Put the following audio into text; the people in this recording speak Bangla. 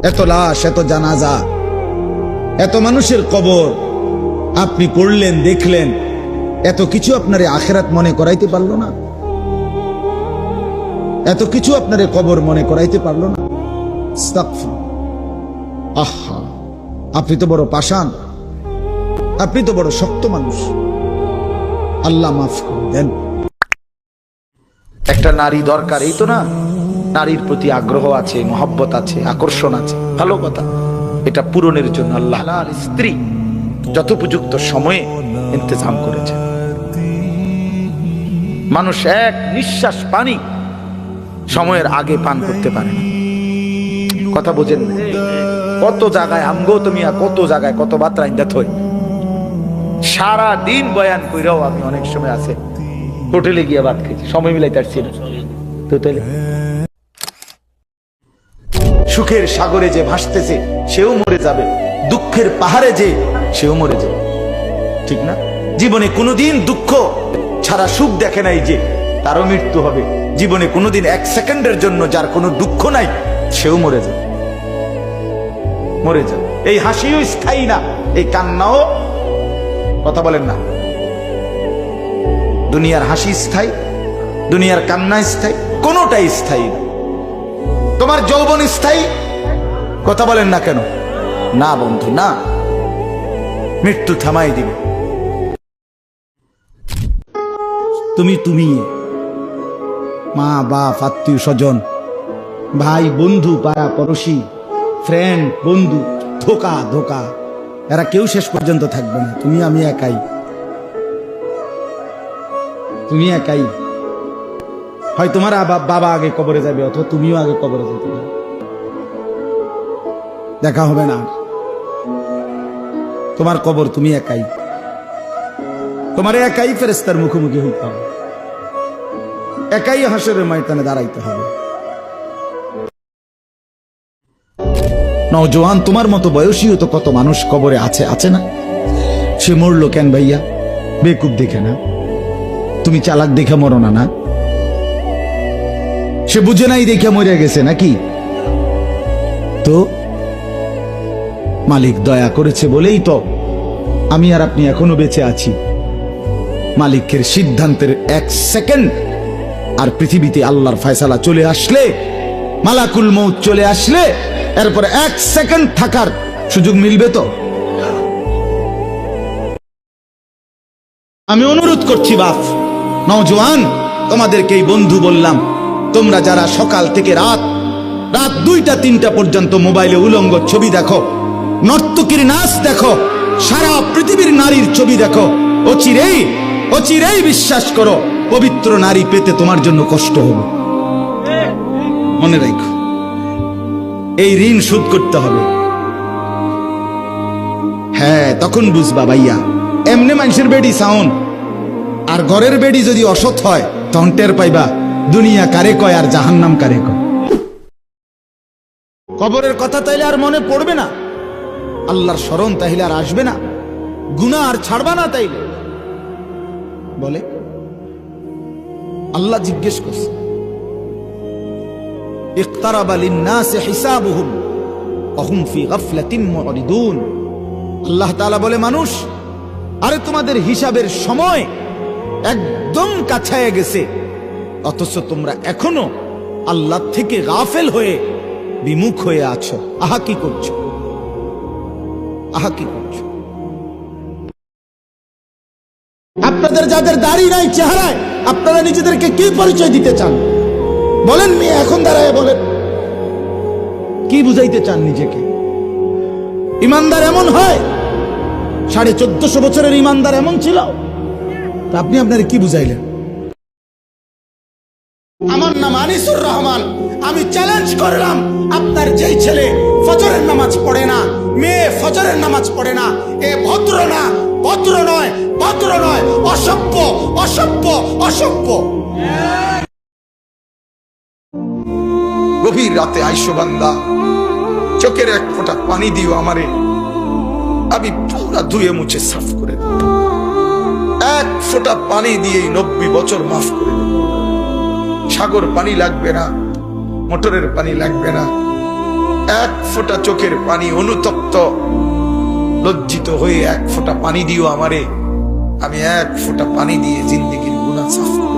এত লাশ, এত জানাজা, এত মানুষের কবর আপনি পড়লেন, দেখলেন, এত কিছু আপনার আখিরাত মনে করাইতে পারলো না? এত কিছু আপনার কবর মনে করাইতে পারলো না? আহা, আপনি তো বড় পাষাণ, আপনি তো বড় শক্ত মানুষ। আল্লাহ মাফ করে দেন। একটা নারী দরকার, এই তো না? নারীর প্রতি আগ্রহ আছে, মহব্বত আছে, আকর্ষণ আছে, ভালো কথা। এটা পূরণের জন্য আল্লাহ স্ত্রী যথোপযুক্ত সময়ে ইন্তজাম করেছে। মানুষ এক নিঃশ্বাস পানি সময়ের আগে পান করতে পারে না। কথা বোঝেন না? কত জায়গায় আমগো তুমি, কত জায়গায় কত বার্তা ইন্দাত হই, সারা দিন বয়ান কইরাও আমি অনেক সময় আছে হোটেলে গিয়ে ভাত খেয়েছি, সময় মিলাইতে পারছি না। হোটেলে সুখের সাগরে যে ভাসতেছে সেও মরে যাবে, দুঃখের পাহাড়ে যে সেও মরে যাবে, ঠিক না? জীবনে কোনোদিন দুঃখ ছাড়া সুখ দেখে নাই যে তারও মৃত্যু হবে। জীবনে কোনোদিন এক সেকেন্ডের জন্য যার কোনো দুঃখ নাই সেও মরে যাবে, মরে যাবে। এই হাসিও স্থায়ী না, এই কান্নাও, কথা বলেন না, দুনিয়ার হাসি স্থায়ী, দুনিয়ার কান্না স্থায়ী, কোনোটাই স্থায়ী না। তোমার যৌবন স্থায়ী, কথা বলেন না কেন? না বন্ধু, না, মৃত্যু থামাই দিবে। তুমি মা বাপ, আত্মীয় স্বজন, ভাই বন্ধু, পাড়া পড়োশি, ফ্রেন্ড, বন্ধু, ধোকা ধোকা, এরা কেউ শেষ পর্যন্ত থাকবে না। তুমি আমি একাই, তুমি একাই। হয় তোমার বাবা আগে কবরে যাবে, অথবা তুমিও আগে কবরে যেতে, দেখা হবে না। তোমার কবর তুমি একাই, তোমার একাই ফেরেশতার মুখোমুখি হইতে হবে, একাই হাসরের ময়দানে দাঁড়াইতে হবে। নওজোয়ান, তোমার মতো বয়সীও তো কত মানুষ কবরে আছে, আছে না? সে মরলো কেন ভাইয়া? বেকুব দেখে না? তুমি চালাক দেখে মরো না? না, সে বুঝে নাই দেখে মরে গেছে নাকি? তো মালিক দয়া করেছে বলেই তো আমি আর আপনি এখনো বেঁচে আছি। মালিকের সিদ্ধান্তের এক সেকেন্ড আর পৃথিবীতে আল্লাহর ফয়সালা চলে আসলে, মালাকুল মউত চলে আসলে, এরপর এক সেকেন্ড থাকার সুযোগ মিলবে তো? আমি অনুরোধ করছি বাপ, নওজোয়ান, তোমাদেরকে এই বন্ধু বললাম, তোমরা যারা সকাল থেকে রাত 2টা 3টা পর্যন্ত মোবাইলে উলঙ্গ ছবি দেখো, নর্তকীর নাচ দেখো, সারা পৃথিবীর নারীর ছবি দেখো, অচিরেই বিশ্বাস করো পবিত্র নারী পেতে তোমার জন্য কষ্ট হবে। মনে রাখো, এই ঋণ শোধ করতে হবে। হ্যাঁ, তখন বুঝবা ভাইয়া, এমনি মানুষের বেডি সাউন্ড আর ঘরের বেডি যদি অসৎ হয়, তখন টের পাইবা দুনিয়া কারে কয় আর জাহান্নাম কারে কয়। কবরের কথা তাইলে আর মনে পড়বে না, আল্লাহর স্মরণ তাইলে আর আসবে না, গুনাহ আর ছাড়বা না তাইলে। বলে আল্লাহ জিজ্ঞেস করছে, ইকতারাবা লিন-নাসি হিসাবুহুম ওয়া হুম ফি গাফলাতিন মুরিদুন। আল্লাহ তাআলা বলে, মানুষ, আরে তোমাদের হিসাবের সময় একদম কাছায় গেছে, অথচ তোমরা এখনো আল্লাহ থেকে গাফেল হয়ে বিমুখ হয়ে আছো। আহা কি করছো, আহা কি করছো? আপনাদের যাদের দাড়ি নাই চেহারায়, আপনারা নিজেদেরকে কি পরিচয় দিতে চান? বলেন মেয়ে, এখন দাঁড়ায় বলেন, কি বুঝাইতে চান নিজেকে? ইমানদার এমন হয়? 1450 বছরের ইমানদার এমন ছিল? আপনি আপনার কি বুঝাইলেন? আমার নাম আনিসুর রহমান, আমি চ্যালেঞ্জ করলাম, আপনার যেই ছেলে ফজরের নামাজ পড়ে না, মেয়ে ফজরের নামাজ পড়ে না, এ ভদ্র না, ভদ্র নয়, ভদ্র নয়, অসভ্য, অসভ্য, অসভ্য। গভীর রাতে আইসো বান্দা, চোখের এক ফোঁটা পানি দিও আমারে, আমি পুরা ধুয়ে মুছে সাফ করে দেব। এক ফোঁটা পানি দিয়ে 90 বছর মাফ করে দেব। সাগর পানি লাগবে না, মোটরের পানি লাগবে না, এক ফোঁটা চোখের পানি অনুতপ্ত লজ্জিত হয়ে এক ফোঁটা পানি দিও আমারে, আমি এক ফোঁটা পানি দিয়ে জিন্দেগির গুনাহ সাফ